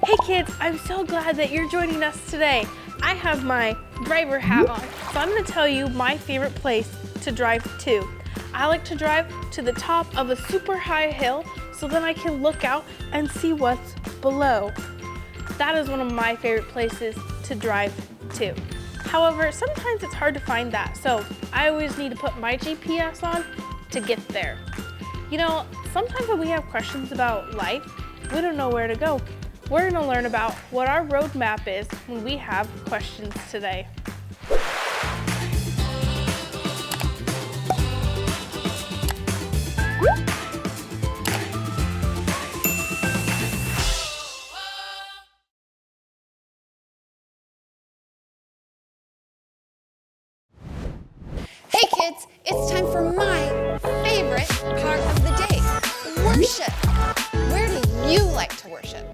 Hey kids, I'm so glad that you're joining us today. I have my driver hat on, so I'm going to tell you my favorite place to drive to. I like to drive to the top of a super high hill so then I can look out and see what's below. That is one of my favorite places to drive to. However, sometimes it's hard to find that, so I always need to put my GPS on to get there. You know, sometimes when we have questions about life, we don't know where to go. We're going to learn about what our roadmap is when we have questions today. Hey kids, it's time for my favorite part of the day, worship. Where do you like to worship?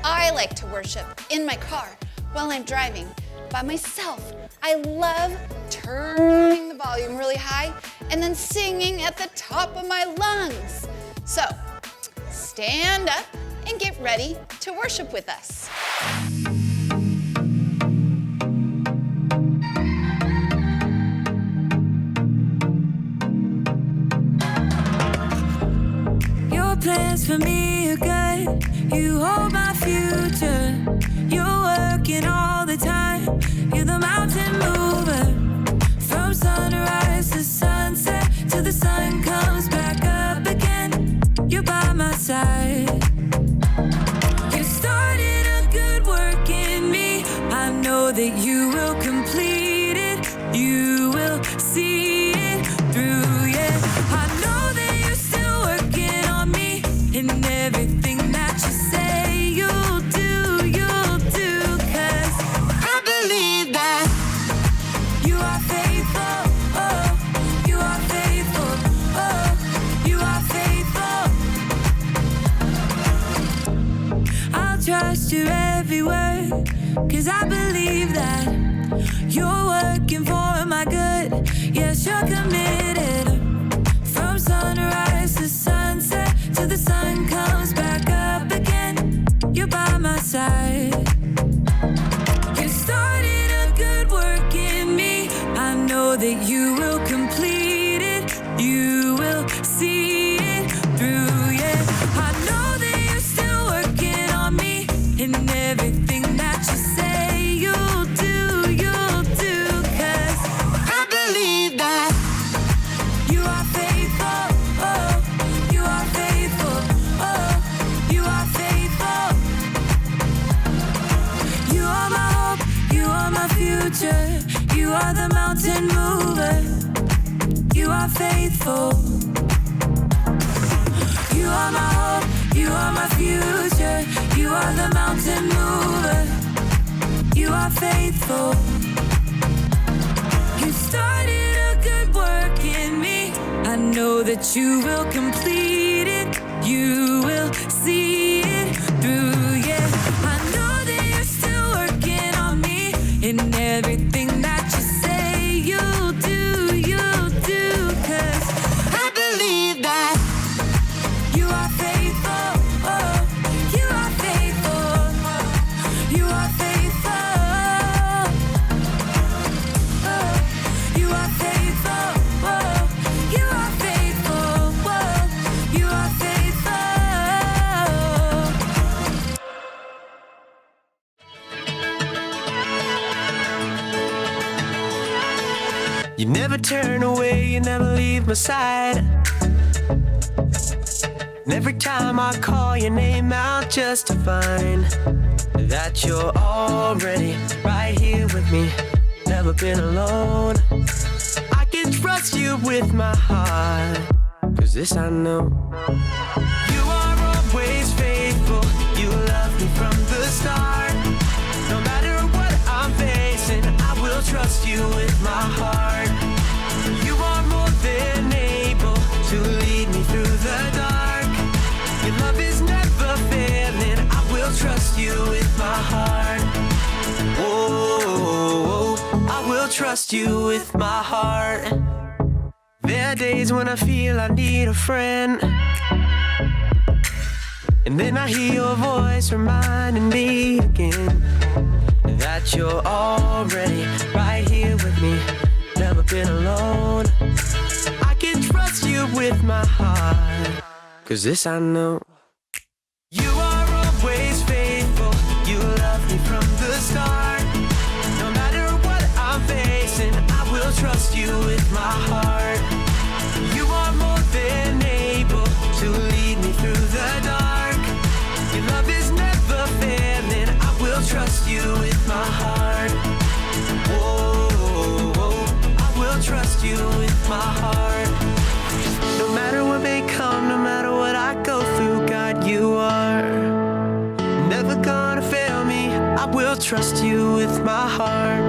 I like to worship in my car while I'm driving by myself. I love turning the volume really high and then singing at the top of my lungs. So, stand up and get ready to worship with us. Plans for me are good. You hold my future. You're working all the time. You're the mountain mover. From sunrise to sunset till the sun comes back up again. You're by my side. You started a good work in me. I know that you will complete it. You will see it through. Yeah, I know that you're still working on me. And everything that you say you'll do, 'cause I believe that you are faithful, oh, you are faithful, oh, you are faithful. I'll trust your every word, 'cause I believe that you're working for my good. Yes, you're committed. From sunrise to sunset till the sun comes back up again, you're by my side. You started a good work in me. I know that you will complete it. You will see it through, yeah. I know that you're still working on me. And everything that you say you'll do, 'cause I believe that you are faithful, oh, you are faithful, oh, you are faithful. You are my hope, you are my future. You are the mountain mover. You are faithful. You are my hope, you are my future. You are the mountain mover. You are faithful. You started a good work in me. I know that you will complete it. You will see it through, yeah. I know that you're still working on me. And everything that you say you'll do, 'cause I believe that you are faithful, oh, you are faithful, you are faithful, oh, you are faithful, oh, you are faithful, oh, you are faithful. You never turn away, you never leave my side. And every time I call your name out just to find that you're already right here with me, never been alone. I can trust you with my heart, 'cause this I know. You are always faithful, you love me from the start. No matter what I'm facing, I will trust you with my heart. You are more than able to lead me through the dark. Your love is never failing, I will trust you with my heart. Oh, I will trust you with my heart. There are days when I feel I need a friend, And then I hear your voice reminding me again that you're already right here with me, never been alone. I can trust you with my heart, 'cause this I know. You are always faithful, you love me from the start. No matter what I'm facing, I will trust you with my heart. You are more than able to lead me through the dark. Your love is never failing, I will trust you with my heart. Whoa, I will trust you with my heart. No matter what may come, no matter what I go through, God, you are never gonna fail me. I will trust you with my heart.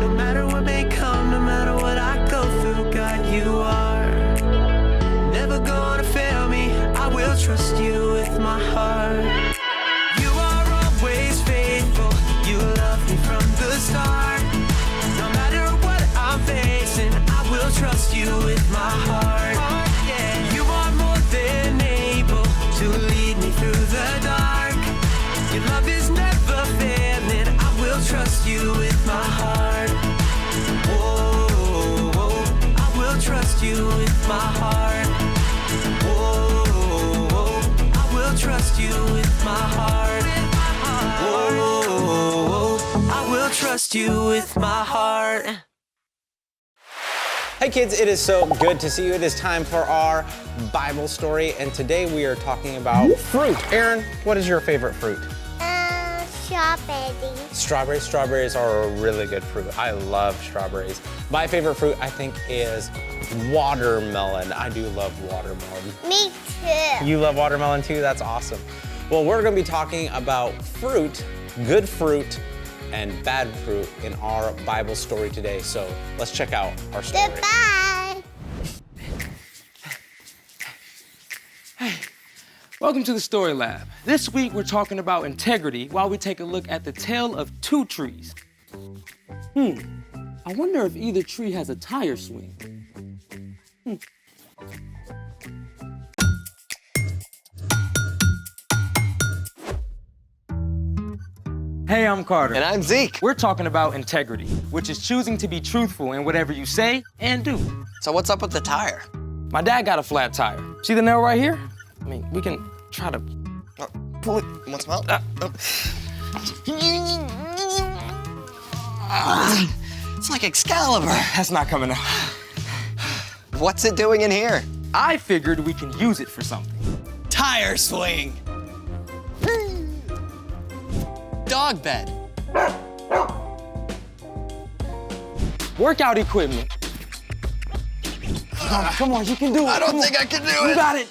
No matter what may come, no matter what I go through, God, you are never gonna fail me. I will trust you with my heart. You are always faithful, you love me from the start. No matter what I'm facing, I will trust you with my heart. Yeah. You are more than able to lead me through the dark. Your love is never failing, I will trust you with my heart. Whoa, I will trust you with my heart. Whoa, I will trust you with my heart. Whoa, I will trust you with my heart. Hey kids, it is so good to see you. It is time for our Bible story, and today we are talking about fruit. Aaron, what is your favorite fruit? Strawberry. Strawberries. Strawberries are a really good fruit. I love strawberries. My favorite fruit, I think, is watermelon. I do love watermelon. Me too. You love watermelon too? That's awesome. Well, we're gonna be talking about fruit, good fruit, and bad fruit in our Bible story today. So let's check out our story. Goodbye. Welcome to the Story Lab. This week we're talking about integrity while we take a look at the tale of two trees. I wonder if either tree has a tire swing. Hey, I'm Carter. And I'm Zeke. We're talking about integrity, which is choosing to be truthful in whatever you say and do. So what's up with the tire? My dad got a flat tire. See the nail right here? I mean, we can try to pull it. Want some help? It's like Excalibur. That's not coming out. What's it doing in here? I figured we can use it for something. Tire swing. Dog bed. Workout equipment. Come on, you can do it. I don't think I can do it. You got it.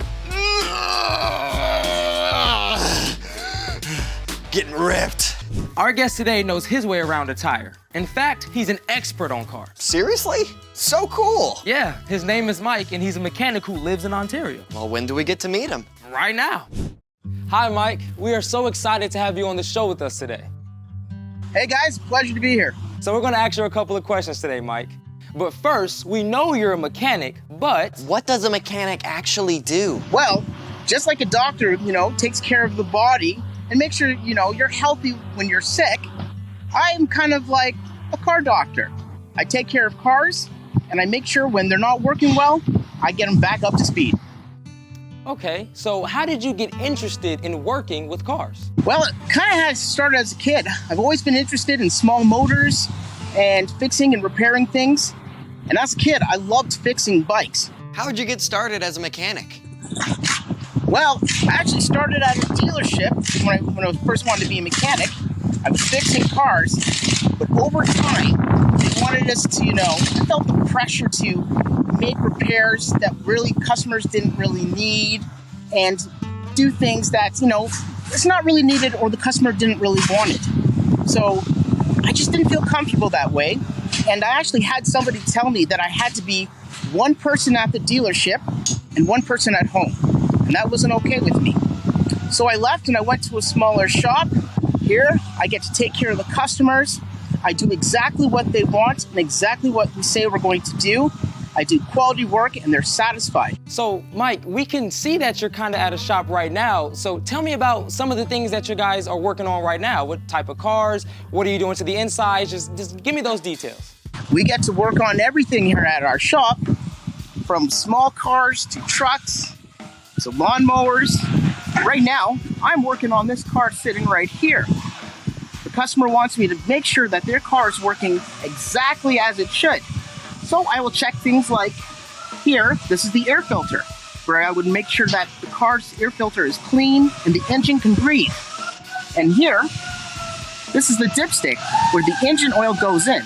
Getting ripped. Our guest today knows his way around a tire. In fact, he's an expert on cars. Seriously? So cool. Yeah, his name is Mike, and he's a mechanic who lives in Ontario. Well, when do we get to meet him? Right now. Hi, Mike. We are so excited to have you on the show with us today. Hey guys, pleasure to be here. So we're gonna ask you a couple of questions today, Mike. But first, we know you're a mechanic, but What does a mechanic actually do? Well, just like a doctor, takes care of the body and makes sure, you're healthy when you're sick, I'm kind of like a car doctor. I take care of cars and I make sure when they're not working well, I get them back up to speed. okay, so how did you get interested in working with cars? Well, it kind of has started as a kid. I've always been interested in small motors and fixing and repairing things. And as a kid, I loved fixing bikes. How would you get started as a mechanic? Well, I actually started at a dealership when I first wanted to be a mechanic. I was fixing cars, but over time, they wanted us to, I felt the pressure to make repairs that really customers didn't really need and do things that, it's not really needed or the customer didn't really want it. So I just didn't feel comfortable that way. And I actually had somebody tell me that I had to be one person at the dealership and one person at home. And that wasn't okay with me. So I left and I went to a smaller shop. Here, I get to take care of the customers. I do exactly what they want and exactly what we say we're going to do. I do quality work, and they're satisfied. So, Mike, we can see that you're kind of at a shop right now. So tell me about some of the things that you guys are working on right now. What type of cars? What are you doing to the inside? Just give me those details. We get to work on everything here at our shop, from small cars to trucks to lawnmowers. Right now, I'm working on this car sitting right here. The customer wants me to make sure that their car is working exactly as it should. So I will check things like here, this is the air filter, where I would make sure that the car's air filter is clean and the engine can breathe. And here, this is the dipstick where the engine oil goes in.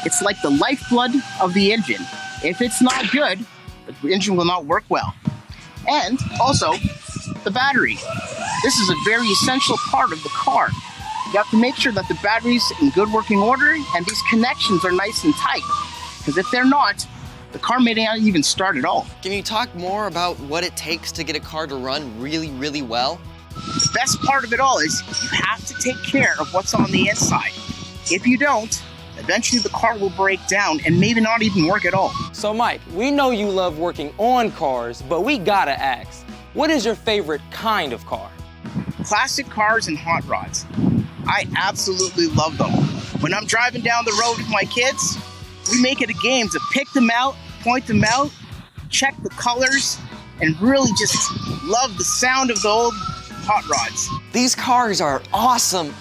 It's like the lifeblood of the engine. If it's not good, the engine will not work well. And also, the battery. This is a very essential part of the car. You have to make sure that the battery's in good working order and these connections are nice and tight. Because if they're not, the car may not even start at all. Can you talk more about what it takes to get a car to run really, really well? The best part of it all is you have to take care of what's on the inside. If you don't, eventually the car will break down and maybe not even work at all. So, Mike, we know you love working on cars, but we gotta ask, what is your favorite kind of car? Classic cars and hot rods. I absolutely love them. When I'm driving down the road with my kids, we make it a game to pick them out, point them out, check the colors, and really just love the sound of the old hot rods. These cars are awesome.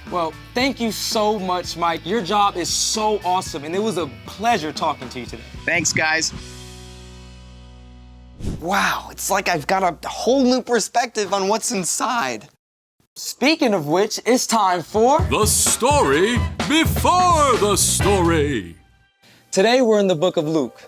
Well, thank you so much, Mike. Your job is so awesome, and it was a pleasure talking to you today. Thanks, guys. Wow, it's like I've got a whole new perspective on what's inside. Speaking of which, it's time for The Story Before the Story. Today we're in the book of Luke.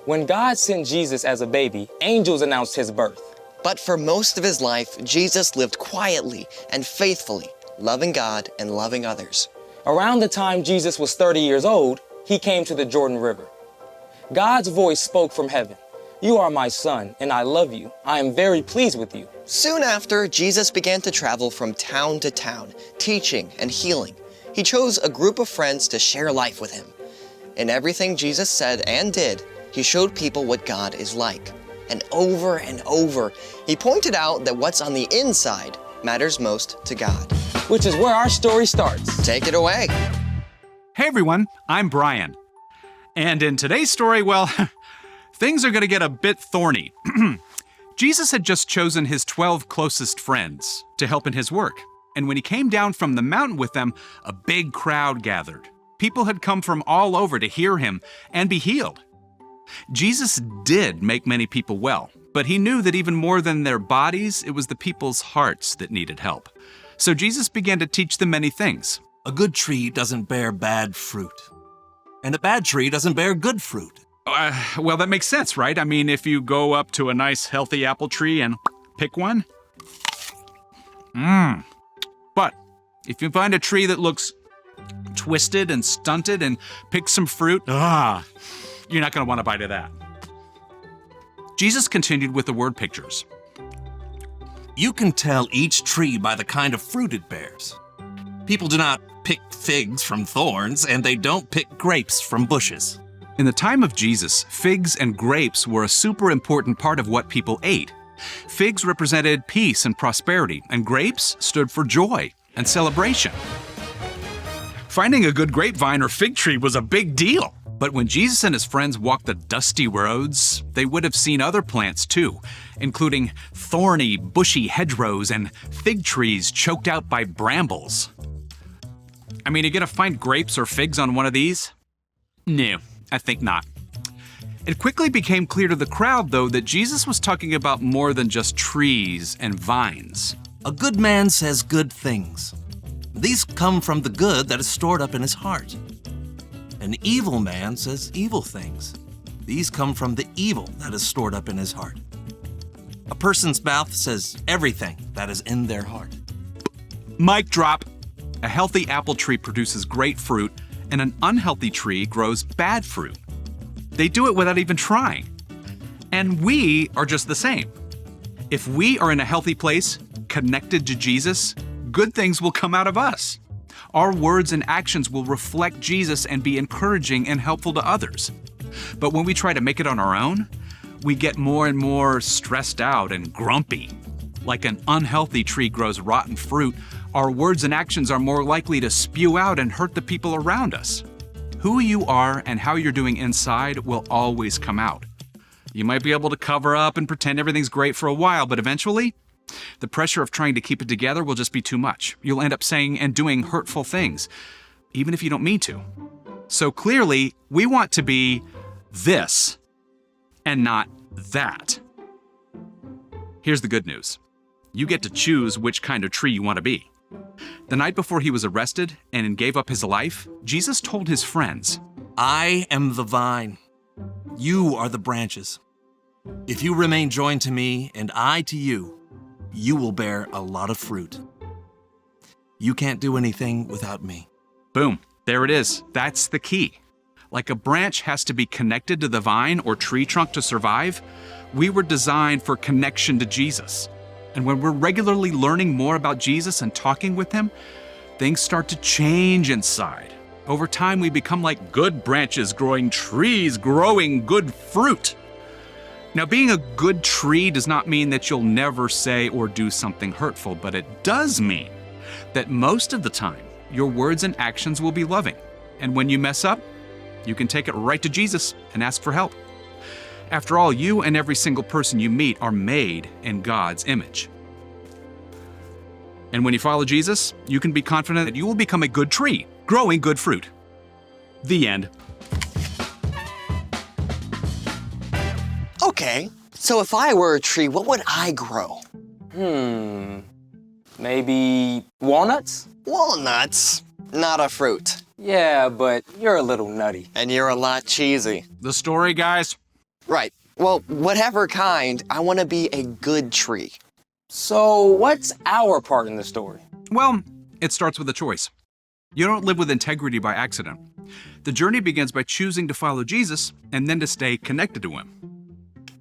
When God sent Jesus as a baby, angels announced his birth. But for most of his life, Jesus lived quietly and faithfully, loving God and loving others. Around the time Jesus was 30 years old, he came to the Jordan River. God's voice spoke from heaven. "You are my son, and I love you. I am very pleased with you." Soon after, Jesus began to travel from town to town, teaching and healing. He chose a group of friends to share life with him. In everything Jesus said and did, he showed people what God is like. And over, he pointed out that what's on the inside matters most to God. Which is where our story starts. Take it away. Hey everyone, I'm Brian. And in today's story, well, things are going to get a bit thorny. Jesus had just chosen his 12 closest friends to help in his work. And when he came down from the mountain with them, a big crowd gathered. People had come from all over to hear him and be healed. Jesus did make many people well, but he knew that even more than their bodies, it was the people's hearts that needed help. So Jesus began to teach them many things. A good tree doesn't bear bad fruit, and a bad tree doesn't bear good fruit. Well, that makes sense, right? I mean, if you go up to a nice, healthy apple tree and pick one. But if you find a tree that looks twisted and stunted and pick some fruit, you're not going to want to bite of that. Jesus continued with the word pictures. You can tell each tree by the kind of fruit it bears. People do not pick figs from thorns, and they don't pick grapes from bushes. In the time of Jesus, figs and grapes were a super important part of what people ate. Figs represented peace and prosperity, and grapes stood for joy and celebration. Finding a good grapevine or fig tree was a big deal. But when Jesus and his friends walked the dusty roads, they would have seen other plants too, including thorny, bushy hedgerows and fig trees choked out by brambles. I mean, are you gonna find grapes or figs on one of these? No, I think not. It quickly became clear to the crowd, though, that Jesus was talking about more than just trees and vines. A good man says good things. These come from the good that is stored up in his heart. An evil man says evil things. These come from the evil that is stored up in his heart. A person's mouth says everything that is in their heart. Mic drop. A healthy apple tree produces great fruit, and an unhealthy tree grows bad fruit. They do it without even trying. And we are just the same. If we are in a healthy place, connected to Jesus, good things will come out of us. Our words and actions will reflect Jesus and be encouraging and helpful to others. But when we try to make it on our own, we get more and more stressed out and grumpy. Like an unhealthy tree grows rotten fruit, our words and actions are more likely to spew out and hurt the people around us. Who you are and how you're doing inside will always come out. You might be able to cover up and pretend everything's great for a while, but eventually, the pressure of trying to keep it together will just be too much. You'll end up saying and doing hurtful things, even if you don't mean to. So clearly, we want to be this and not that. Here's the good news. You get to choose which kind of tree you want to be. The night before he was arrested and gave up his life, Jesus told his friends, I am the vine. You are the branches. If you remain joined to me and I to you, you will bear a lot of fruit. You can't do anything without me. Boom, there it is. That's the key. Like a branch has to be connected to the vine or tree trunk to survive, we were designed for connection to Jesus. And when we're regularly learning more about Jesus and talking with him, things start to change inside. Over time, we become like good branches growing trees, growing good fruit. Now, being a good tree does not mean that you'll never say or do something hurtful, but it does mean that most of the time, your words and actions will be loving. And when you mess up, you can take it right to Jesus and ask for help. After all, you and every single person you meet are made in God's image. And when you follow Jesus, you can be confident that you will become a good tree, growing good fruit. The end. Okay, so if I were a tree, what would I grow? Maybe walnuts? Walnuts, not a fruit. Yeah, but you're a little nutty. And you're a lot cheesy. The story, guys? Right. Well, whatever kind, I want to be a good tree. So what's our part in the story? Well, it starts with a choice. You don't live with integrity by accident. The journey begins by choosing to follow Jesus and then to stay connected to him.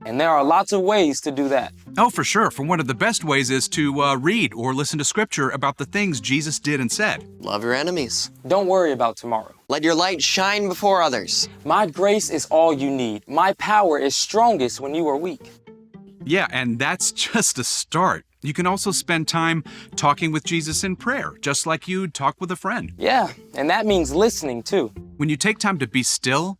And there are lots of ways to do that. Oh, for sure. For one of the best ways is to read or listen to scripture about the things Jesus did and said. Love your enemies. Don't worry about tomorrow. Let your light shine before others. My grace is all you need. My power is strongest when you are weak. Yeah, and that's just a start. You can also spend time talking with Jesus in prayer, just like you'd talk with a friend. Yeah, and that means listening too. When you take time to be still,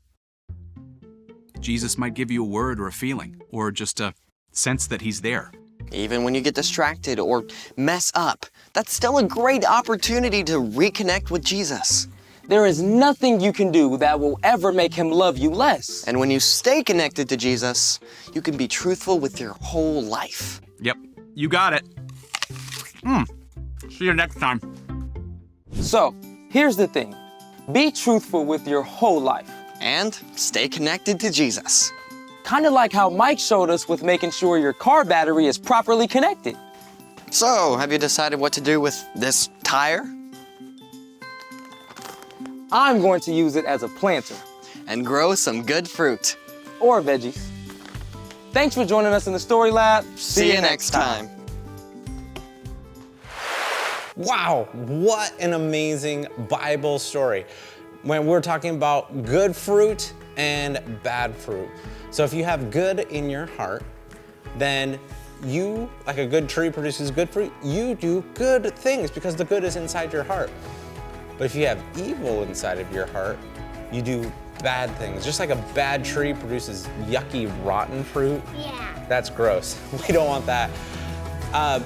Jesus might give you a word or a feeling, or just a sense that he's there. Even when you get distracted or mess up, that's still a great opportunity to reconnect with Jesus. There is nothing you can do that will ever make him love you less. And when you stay connected to Jesus, you can be truthful with your whole life. Yep, you got it. See you next time. So, here's the thing. Be truthful with your whole life. And stay connected to Jesus. Kind of like how Mike showed us with making sure your car battery is properly connected. So, have you decided what to do with this tire? I'm going to use it as a planter. And grow some good fruit. Or veggies. Thanks for joining us in the Story Lab. See you next time. Wow, what an amazing Bible story. When we're talking about good fruit and bad fruit. So if you have good in your heart, then you, like a good tree produces good fruit, you do good things because the good is inside your heart. But if you have evil inside of your heart, you do bad things. Just like a bad tree produces yucky, rotten fruit. Yeah. That's gross. We don't want that.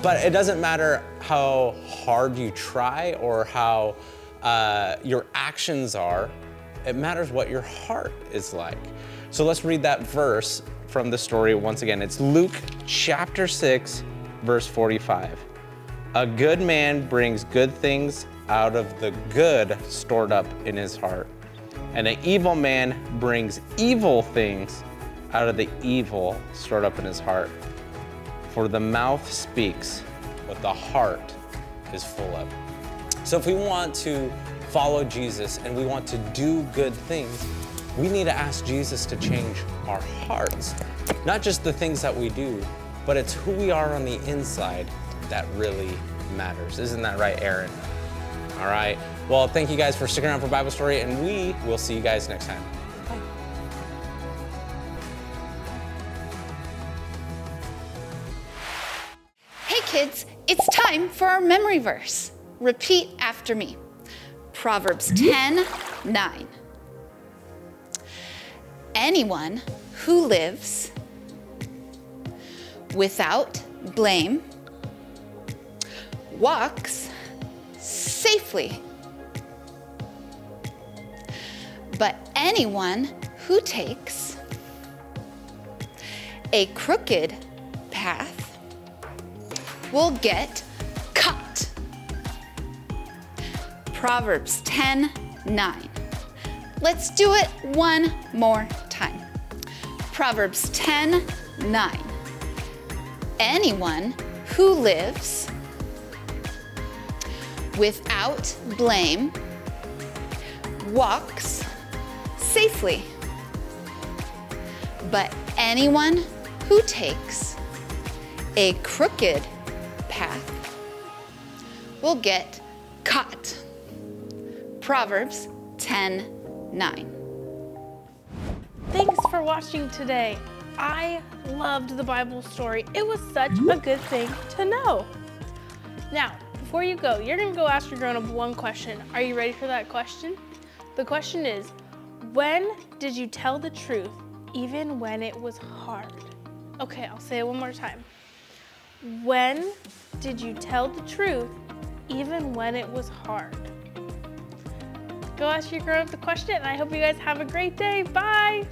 But it doesn't matter how hard you try or how your actions are. It matters what your heart is like. So let's read that verse from the story once again. It's Luke chapter 6, verse 45. A good man brings good things out of the good stored up in his heart, and an evil man brings evil things out of the evil stored up in his heart. For the mouth speaks what the heart is full of. So if we want to follow Jesus and we want to do good things, we need to ask Jesus to change our hearts. Not just the things that we do, but it's who we are on the inside that really matters. Isn't that right, Aaron? All right. Well, thank you guys for sticking around for Bible Story, and we will see you guys next time. Bye. kids, it's time for our memory verse. Repeat after me. Proverbs 10:9. Anyone who lives without blame walks safely. But anyone who takes a crooked path will get caught. Proverbs 10:9. Let's do it one more time. Proverbs 10:9. Anyone who lives without blame walks safely. But anyone who takes a crooked path will get caught. Proverbs 10:9. Thanks for watching today. I loved the Bible story. It was such a good thing to know. Now, before you go, you're gonna go ask your grown-up one question. Are you ready for that question? The question is, when did you tell the truth even when it was hard? Okay, I'll say it one more time. When did you tell the truth even when it was hard? Go ask your grown-up the question, and I hope you guys have a great day. Bye!